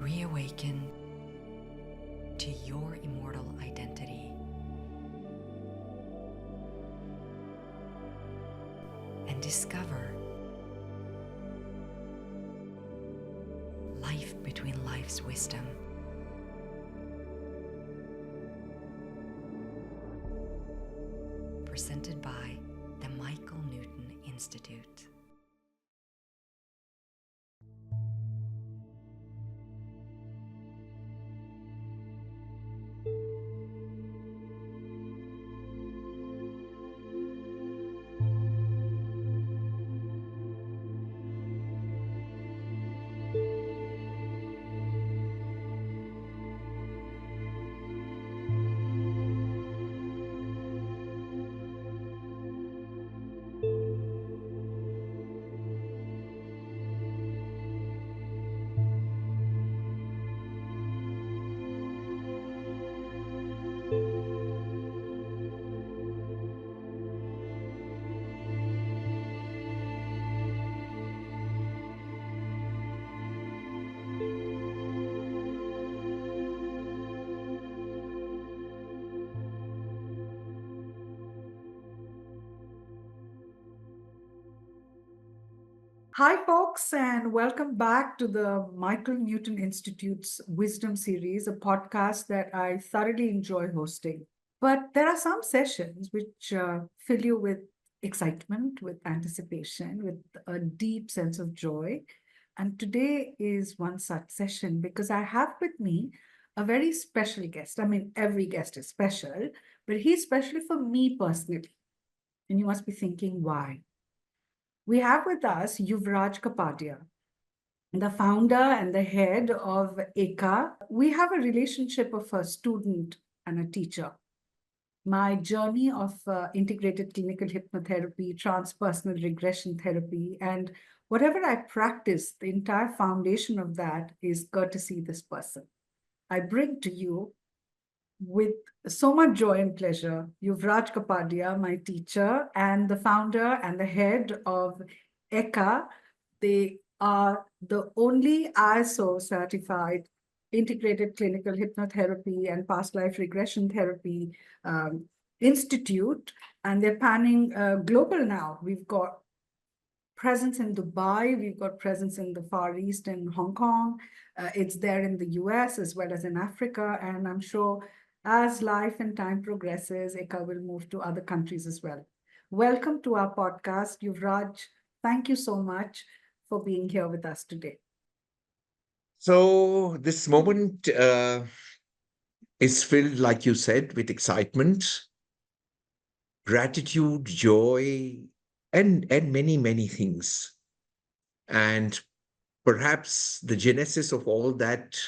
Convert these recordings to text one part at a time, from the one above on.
Reawaken to your immortal identity and discover life between life's wisdom. Presented by the Michael Newton Institute. Hi, folks, and welcome back to the Michael Newton Institute's Wisdom Series, a podcast that I thoroughly enjoy hosting. But there are some sessions which fill you with excitement, with anticipation, with a deep sense of joy. And today is one such session because I have with me a very special guest. I mean, every guest is special, but he's special for me personally. And you must be thinking, why? We have with us Yuvraj Kapadia, the founder and the head of EKAA. We have a relationship of a student and a teacher. My journey of integrated clinical hypnotherapy, transpersonal regression therapy, and whatever I practice, the entire foundation of that is courtesy this person. I bring to you with so much joy and pleasure, Yuvraj Kapadia, my teacher, and the founder and the head of EKAA. They are the only ISO certified integrated clinical hypnotherapy and past life regression therapy institute, and they're panning global now. We've got presence in Dubai, we've got presence in the Far East and Hong Kong. It's there in the US as well as in Africa, and I'm sure as life and time progresses, EKAA will move to other countries as well. Welcome to our podcast, Yuvraj. Thank you so much for being here with us today. So this moment is filled, like you said, with excitement, gratitude, joy, and many, many things. And perhaps the genesis of all that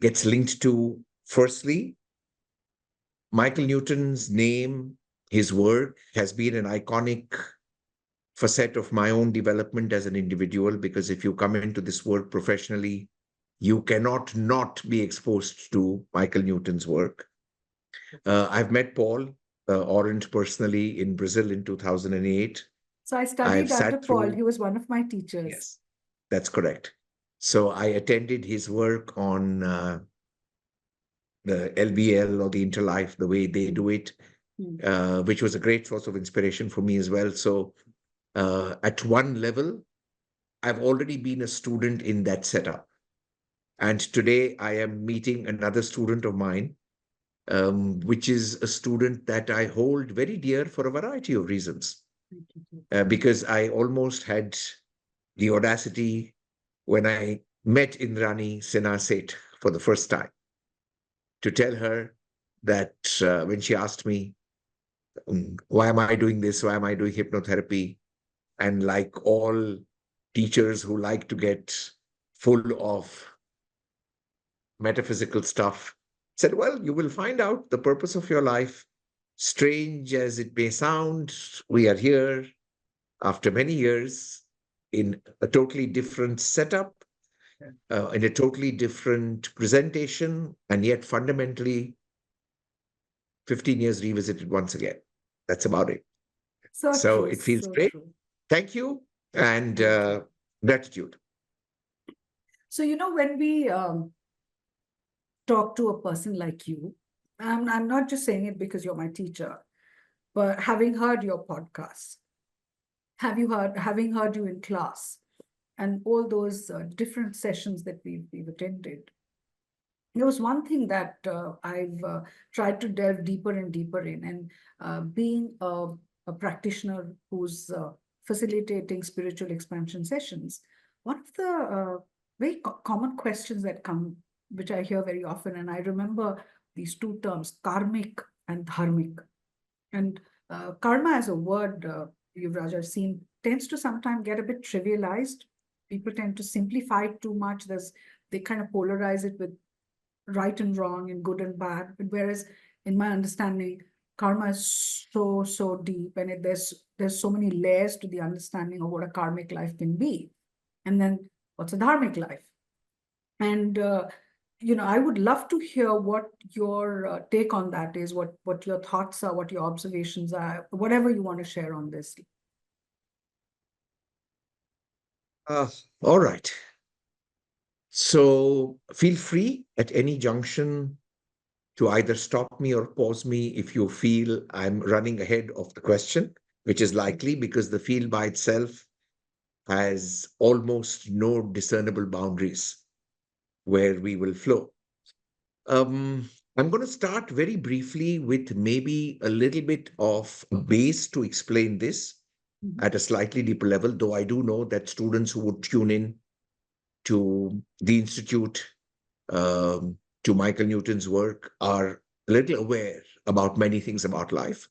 gets linked to, firstly, Michael Newton's name, his work has been an iconic facet of my own development as an individual, because if you come into this work professionally, you cannot not be exposed to Michael Newton's work. I've met Paul Orange personally in Brazil in 2008. So I studied under Paul. He was one of my teachers. Yes, that's correct. So I attended his work on the LBL or the Interlife, the way they do it, which was a great source of inspiration for me as well. So at one level, I've already been a student in that setup. And today I am meeting another student of mine, which is a student that I hold very dear for a variety of reasons. Because I almost had the audacity when I met Indrani Sinha for the first time to tell her that when she asked me, why am I doing this? Why am I doing hypnotherapy? And like all teachers who like to get full of metaphysical stuff, said, well, you will find out the purpose of your life. Strange as it may sound, we are here after many years in a totally different setup, in a totally different presentation, and yet fundamentally 15 years revisited once again. That's about it. So it feels great. True. Thank you, and gratitude. So, when we talk to a person like you, I'm not just saying it because you're my teacher, but having heard your podcasts, having heard you in class, and all those different sessions that we've attended, there was one thing that I've tried to delve deeper and deeper in, and being a practitioner who's facilitating spiritual expansion sessions, one of the very common questions that come, which I hear very often, and I remember these two terms, karmic and dharmic. And karma as a word, Yuvraj, I've seen, tends to sometimes get a bit trivialized. People tend to simplify it too much. They kind of polarize it with right and wrong and good and bad. Whereas in my understanding, karma is so deep, and there's so many layers to the understanding of what a karmic life can be. And then what's a dharmic life? And I would love to hear what your take on that is, what your thoughts are, what your observations are, whatever you want to share on this. All right. So feel free at any junction to either stop me or pause me if you feel I'm running ahead of the question, which is likely because the field by itself has almost no discernible boundaries where we will flow. I'm going to start very briefly with maybe a little bit of a base to explain this at a slightly deeper level, though I do know that students who would tune in to the Institute, to Michael Newton's work, are a little aware about many things about life.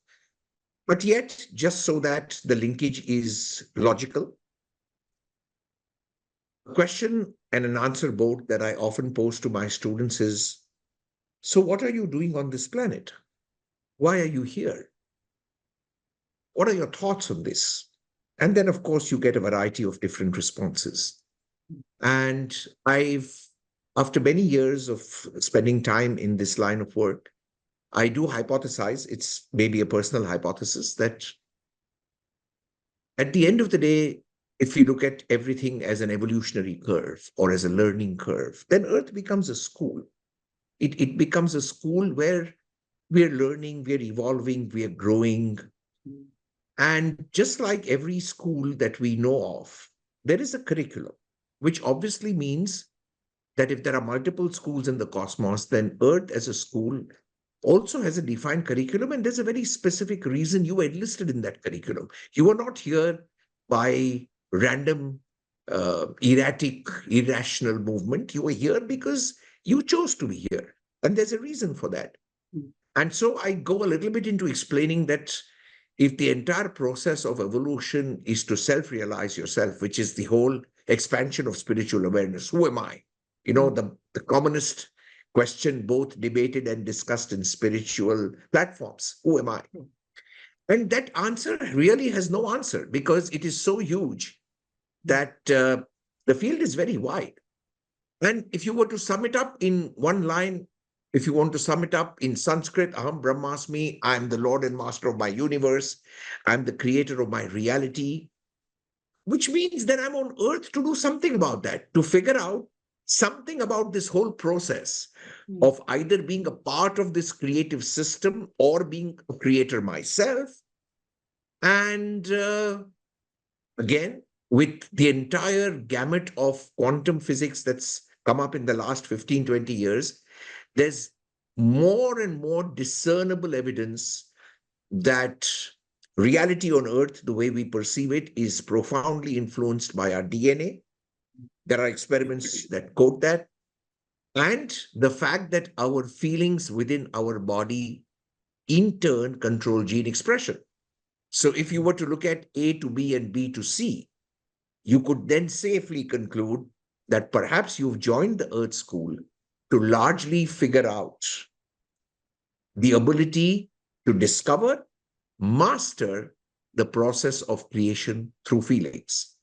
But yet, just so that the linkage is logical, a question and an answer both that I often pose to my students is, so what are you doing on this planet? Why are you here? What are your thoughts on this? And then, of course, you get a variety of different responses. And after many years of spending time in this line of work, I do hypothesize, it's maybe a personal hypothesis, that at the end of the day, if you look at everything as an evolutionary curve or as a learning curve, then Earth becomes a school. It becomes a school where we're learning, we're evolving, we're growing. And just like every school that we know of, there is a curriculum, which obviously means that if there are multiple schools in the cosmos, then Earth as a school also has a defined curriculum, and there's a very specific reason you were enlisted in that curriculum. You are not here by random, erratic, irrational movement. You are here because you chose to be here, and there's a reason for that. And so I go a little bit into explaining that if the entire process of evolution is to self-realize yourself, which is the whole expansion of spiritual awareness, who am I? The commonest question, both debated and discussed in spiritual platforms, who am I? And that answer really has no answer, because it is so huge that the field is very wide. And if you were to sum it up in one line, if you want to sum it up in Sanskrit, Aham Brahmasmi, I'm the Lord and Master of my universe, I'm the creator of my reality, which means that I'm on earth to do something about that, to figure out something about this whole process of either being a part of this creative system or being a creator myself. And again, with the entire gamut of quantum physics that's come up in the last 15, 20 years, there's more and more discernible evidence that reality on Earth, the way we perceive it, is profoundly influenced by our DNA. There are experiments that quote that. And the fact that our feelings within our body in turn control gene expression. So if you were to look at A to B and B to C, you could then safely conclude that perhaps you've joined the Earth School to largely figure out the ability to discover, master the process of creation through feelings.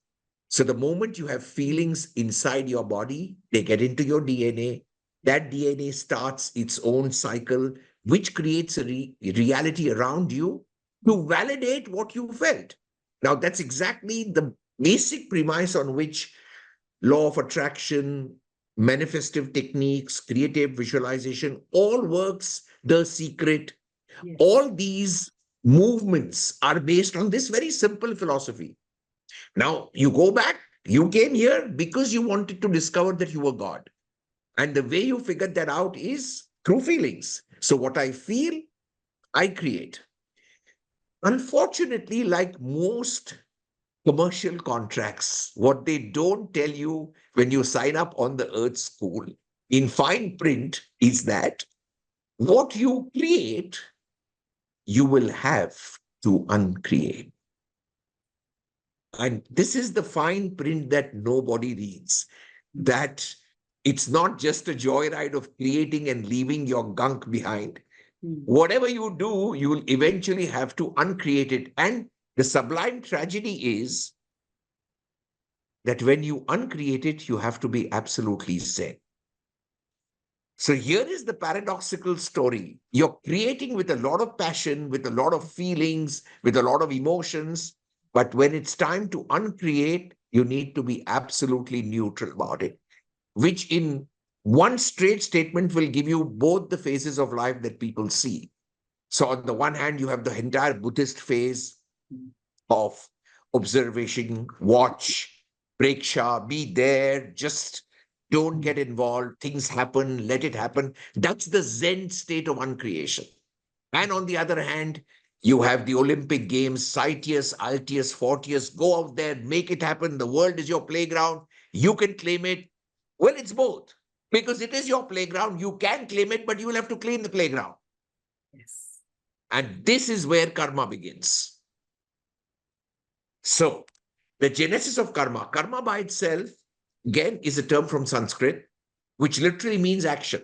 So the moment you have feelings inside your body, they get into your DNA. That DNA starts its own cycle, which creates a reality around you to validate what you felt. Now, that's exactly the basic premise on which law of attraction, manifestive techniques, creative visualization, all works, the secret, Yes. all these movements are based on this very simple philosophy. Now, you go back, you came here because you wanted to discover that you were God. And the way you figured that out is through feelings. So what I feel, I create. Unfortunately, like most commercial contracts, what they don't tell you when you sign up on the Earth School in fine print is that what you create, you will have to uncreate. And this is the fine print that nobody reads, that it's not just a joyride of creating and leaving your gunk behind. Whatever you do, you will eventually have to uncreate it. And the sublime tragedy is that when you uncreate it, you have to be absolutely zen. So here is the paradoxical story. You're creating with a lot of passion, with a lot of feelings, with a lot of emotions. But when it's time to uncreate, you need to be absolutely neutral about it, which in one straight statement will give you both the phases of life that people see. So on the one hand, you have the entire Buddhist phase of observation, watch, preksha, be there, just don't get involved, things happen, let it happen. That's the Zen state of uncreation. And on the other hand, you have the Olympic Games, Citius, Altius, Fortius, go out there, make it happen. The world is your playground. You can claim it. Well, it's both. Because it is your playground. You can claim it, but you will have to clean the playground. Yes. And this is where karma begins. So, the genesis of karma. Karma by itself, again, is a term from Sanskrit, which literally means action.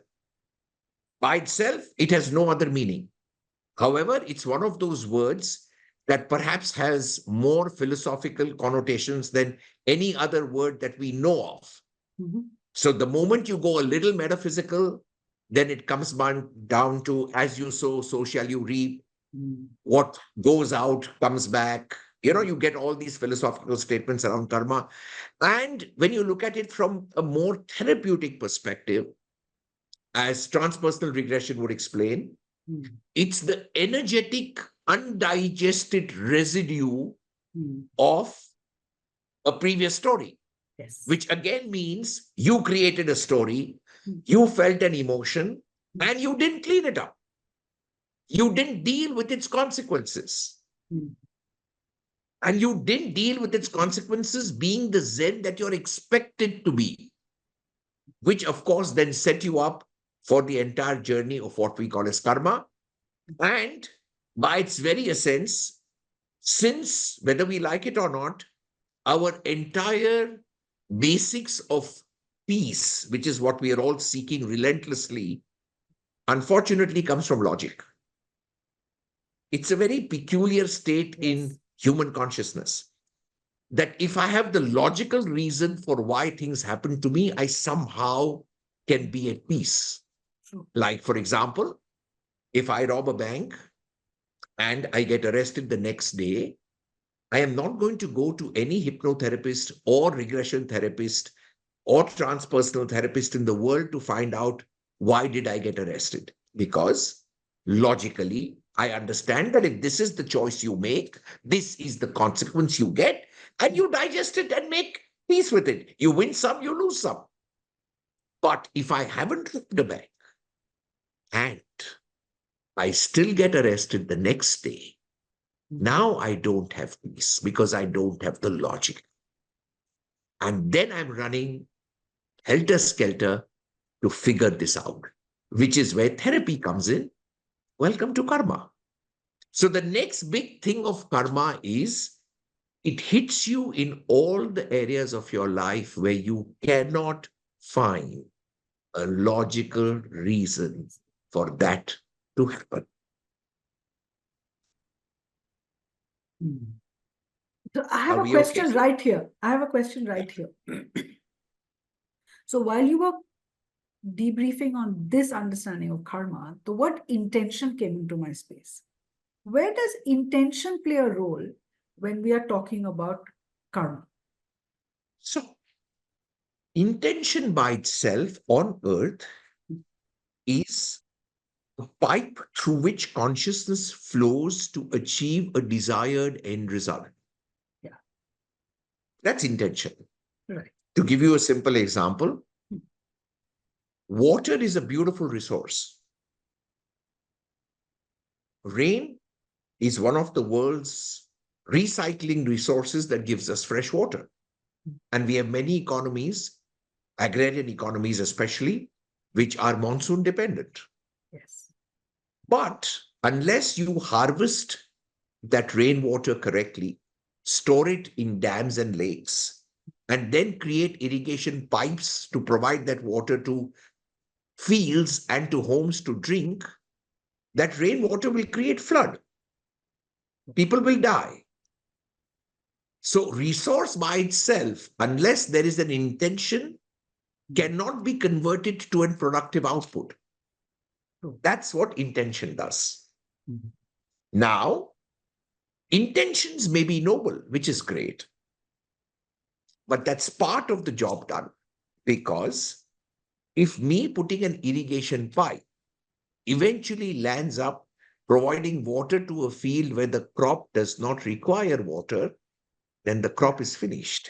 By itself, it has no other meaning. However, it's one of those words that perhaps has more philosophical connotations than any other word that we know of. So the moment you go a little metaphysical, then it comes down to as you sow, so shall you reap. What goes out comes back. You get all these philosophical statements around karma. And when you look at it from a more therapeutic perspective, as transpersonal regression would explain, it's the energetic, undigested residue of a previous story. Yes. Which again means you created a story, you felt an emotion, and you didn't clean it up. You didn't deal with its consequences. And you didn't deal with its consequences being the Zen that you're expected to be, which of course then set you up for the entire journey of what we call as karma. And by its very essence, since whether we like it or not, our entire basics of peace, which is what we are all seeking relentlessly, unfortunately comes from logic. It's a very peculiar state in human consciousness that if I have the logical reason for why things happen to me, I somehow can be at peace. Like, for example, if I rob a bank and I get arrested the next day, I am not going to go to any hypnotherapist or regression therapist or transpersonal therapist in the world to find out why did I get arrested? Because logically, I understand that if this is the choice you make, this is the consequence you get, and you digest it and make peace with it. You win some, you lose some. But if I haven't robbed a bank and I still get arrested the next day, now I don't have peace because I don't have the logic. And then I'm running helter-skelter to figure this out, which is where therapy comes in. Welcome to karma. So the next big thing of karma is it hits you in all the areas of your life where you cannot find a logical reason for that to happen. So I have a question right here. So while you were debriefing on this understanding of karma, the word intention came into my space. Where does intention play a role when we are talking about karma? So Intention by itself on earth is a pipe through which consciousness flows to achieve a desired end result. Yeah. That's intention. Right. To give you a simple example, water is a beautiful resource. Rain is one of the world's recycling resources that gives us fresh water. And we have many economies, agrarian economies especially, which are monsoon dependent. Yes. But unless you harvest that rainwater correctly, store it in dams and lakes, and then create irrigation pipes to provide that water to fields and to homes to drink, that rainwater will create flood. People will die. So resource by itself, unless there is an intention, cannot be converted to a productive output. That's what intention does. Mhm. Now, intentions may be noble, which is great, but that's part of the job done. Because if me putting an irrigation pipe eventually lands up providing water to a field where the crop does not require water, then the crop is finished.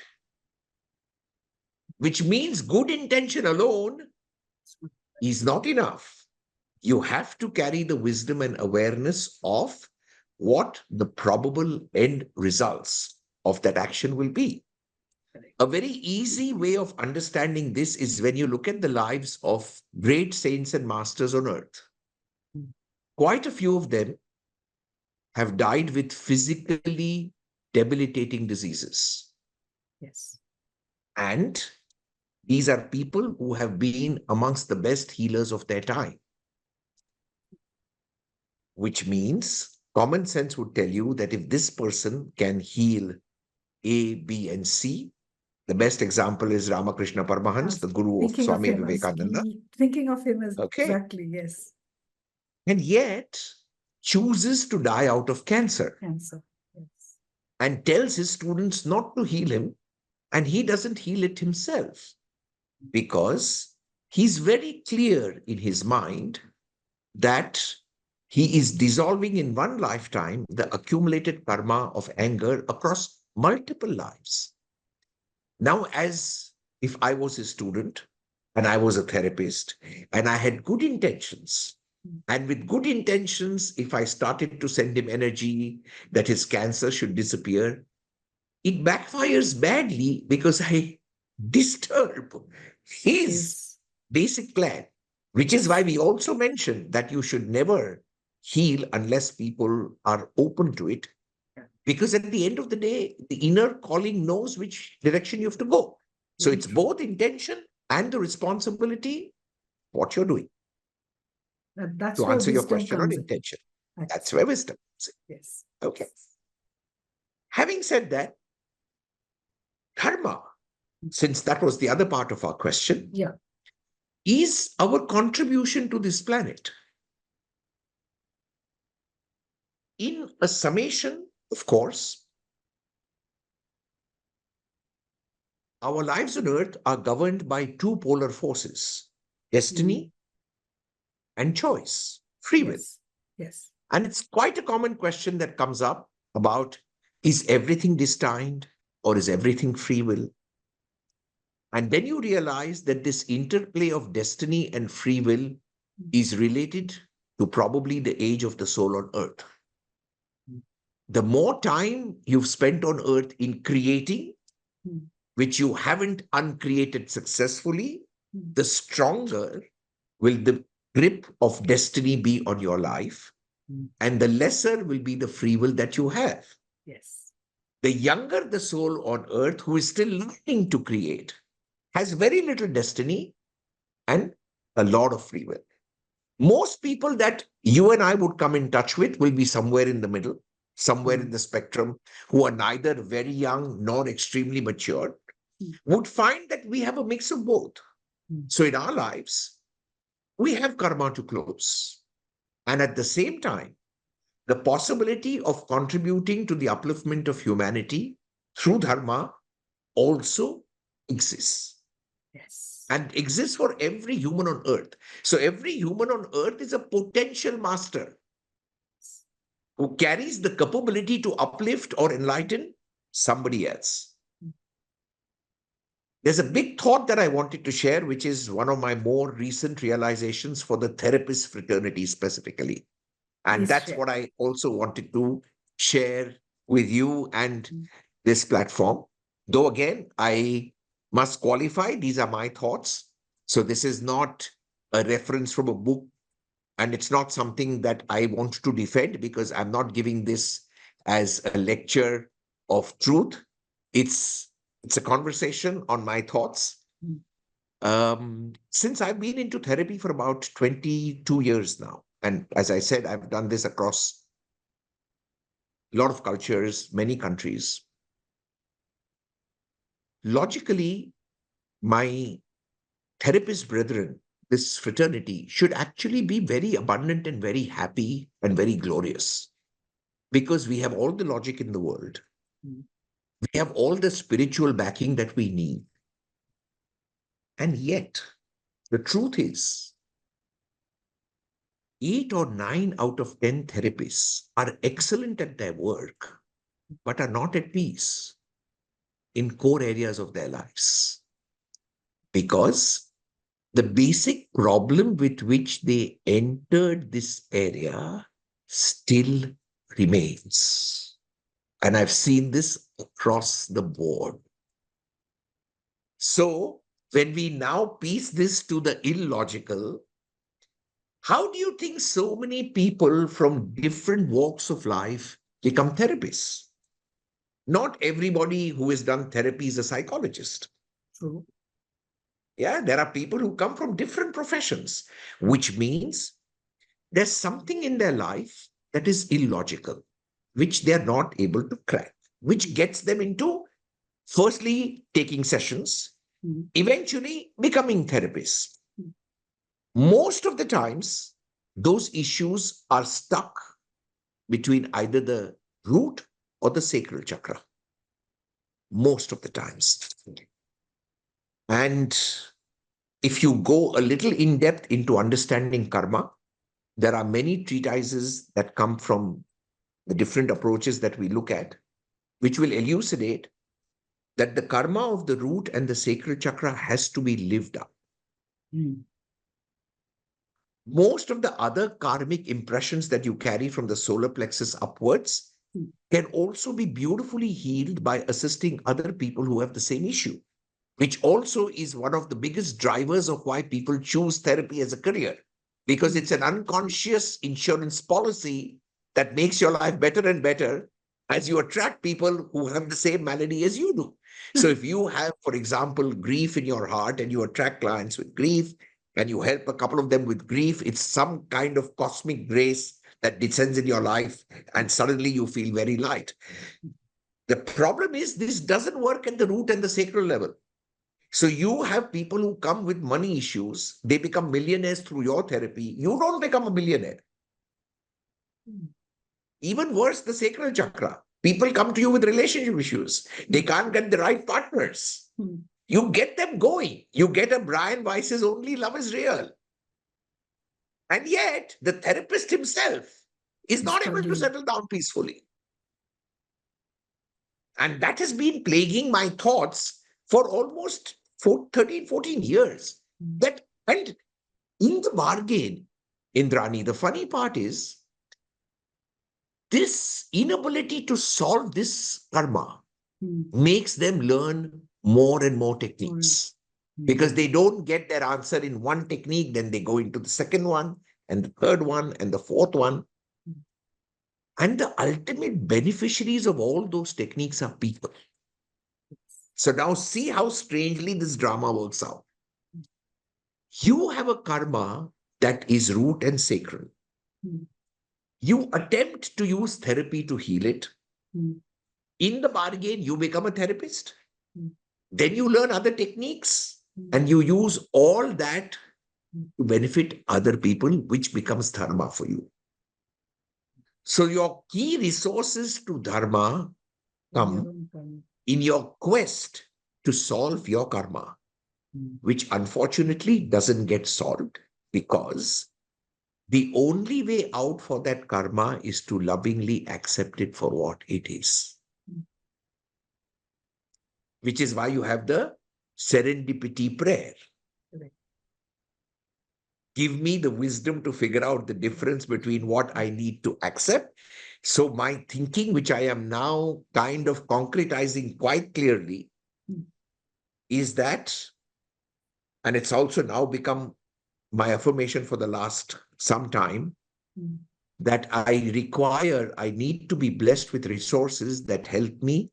Which means good intention alone is not enough. You have to carry the wisdom and awareness of what the probable end results of that action will be. A very easy way of understanding this is when you look at the lives of great saints and masters on earth. Quite a few of them have died with physically debilitating diseases. Yes. And these are people who have been amongst the best healers of their time. Which means common sense would tell you that if this person can heal A, B, and C, the best example is Ramakrishna Paramahansa, the guru of Thinking of Swami him as Vivekananda. thinking of him as Okay. exactly, yes. And yet chooses to die out of cancer Cancer. Yes. and tells his students not to heal him, and he doesn't heal it himself because he's very clear in his mind that he is dissolving in one lifetime the accumulated karma of anger across multiple lives. Now, as if I was a student and I was a therapist and I had good intentions, and with good intentions, if I started to send him energy that his cancer should disappear, it backfires badly because I disturb his basic plan, which is why we also mentioned that you should never heal unless people are open to it. Because at the end of the day, the inner calling knows which direction you have to go. So it's both intention and the responsibility, what you're doing. That's To where answer your wisdom question on comes in. intention. That's where wisdom comes in. Yes. Okay. Having said that, dharma, since that was the other part of our question, Yeah. is our contribution to this planet. In a summation, of course, our lives on earth are governed by two polar forces, destiny and choice, free will. Yes. And it's quite a common question that comes up about, is everything destined or is everything free will? And then you realize that this interplay of destiny and free will is related to probably the age of the soul on earth. The more time you've spent on earth in creating, which you haven't uncreated successfully, the stronger will the grip of destiny be on your life, and the lesser will be the free will that you have. Yes. The younger the soul on earth who is still learning to create has very little destiny and a lot of free will. Most people that you and I would come in touch with will be somewhere in the middle, somewhere in the spectrum, who are neither very young nor extremely mature, would find that we have a mix of both. So in our lives, we have karma to close. And at the same time, the possibility of contributing to the upliftment of humanity through dharma also exists. Yes. and exists for every human on earth. So every human on earth is a potential master who carries the capability to uplift or enlighten somebody else. There's a big thought that I wanted to share, which is one of my more recent realizations for the therapist fraternity specifically. And Please that's share. what I also wanted to share with you and this platform. Though again, I must qualify, these are my thoughts. So this is not a reference from a book, and it's not something that I want to defend, because I'm not giving this as a lecture of truth. It's a conversation on my thoughts. Since I've been into therapy for about 22 years now, and as I said, I've done this across a lot of cultures, many countries. Logically, my therapist brethren, this fraternity, should actually be very abundant and very happy and very glorious, because we have all the logic in the world. We have all the spiritual backing that we need. And yet, the truth is, 8 or 9 out of 10 therapists are excellent at their work, but are not at peace in core areas of their lives. Because the basic problem with which they entered this area still remains. And I've seen this across the board. So when we now piece this to the illogical, how do you think so many people from different walks of life become therapists? Not everybody who has done therapy is a psychologist. True. Yeah, there are people who come from different professions, which means there's something in their life that is illogical, which they're not able to crack, which gets them into, firstly, taking sessions, eventually becoming therapists. Most of the times, those issues are stuck between either the root or the sacral chakra. Most of the times. And if you go a little in depth into understanding karma, there are many treatises that come from the different approaches that we look at, which will elucidate that the karma of the root and the sacral chakra has to be lived up. Most of the other karmic impressions that you carry from the solar plexus upwards can also be beautifully healed by assisting other people who have the same issue, which also is one of the biggest drivers of why people choose therapy as a career, because it's an unconscious insurance policy that makes your life better and better as you attract people who have the same malady as you do. So if you have, for example, grief in your heart and you attract clients with grief and you help a couple of them with grief, it's some kind of cosmic grace that descends in your life and suddenly you feel very light. The problem is this doesn't work at the root and the sacral level. So you have people who come with money issues, they become millionaires through your therapy. You don't become a millionaire. Even worse, the sacral chakra. People come to you with relationship issues. They can't get the right partners. You get them going. You get a Brian Weiss's Only Love is Real. And yet, the therapist himself is not able to settle down peacefully. And that has been plaguing my thoughts for almost 13, 14 years. And in the bargain, Indrani, the funny part is this inability to solve this karma makes them learn more and more techniques. Because they don't get their answer in one technique, then they go into the second one, and the third one, and the fourth one. And the ultimate beneficiaries of all those techniques are people. So now see how strangely this drama works out. You have a karma that is root and sacral. You attempt to use therapy to heal it. In the bargain, you become a therapist. Then you learn other techniques and you use all that to benefit other people, which becomes dharma for you. So your key resources to dharma come in your quest to solve your karma. which unfortunately doesn't get solved because the only way out for that karma is to lovingly accept it for what it is. Which is why you have the serendipity prayer. Correct. Give me the wisdom to figure out the difference between what I need to accept. So my thinking, which I am now kind of concretizing quite clearly, is that, and it's also now become my affirmation for the last some time, that I need to be blessed with resources that help me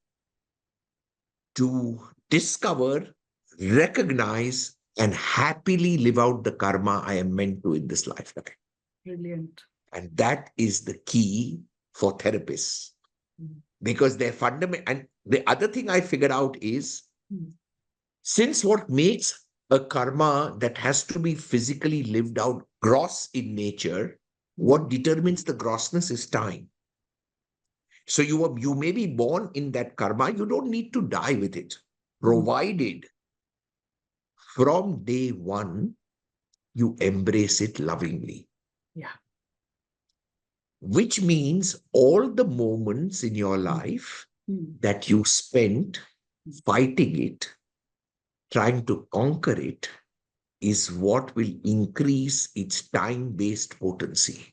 to discover, recognize, and happily live out the karma I am meant to in this lifetime. Brilliant. And that is the key for therapists. Because they're fundamental. And the other thing I figured out is, since what makes a karma that has to be physically lived out gross in nature, what determines the grossness is time. So you may be born in that karma, you don't need to die with it, provided from day one, you embrace it lovingly. Yeah. Which means all the moments in your life that you spent fighting it, trying to conquer it, is what will increase its time-based potency.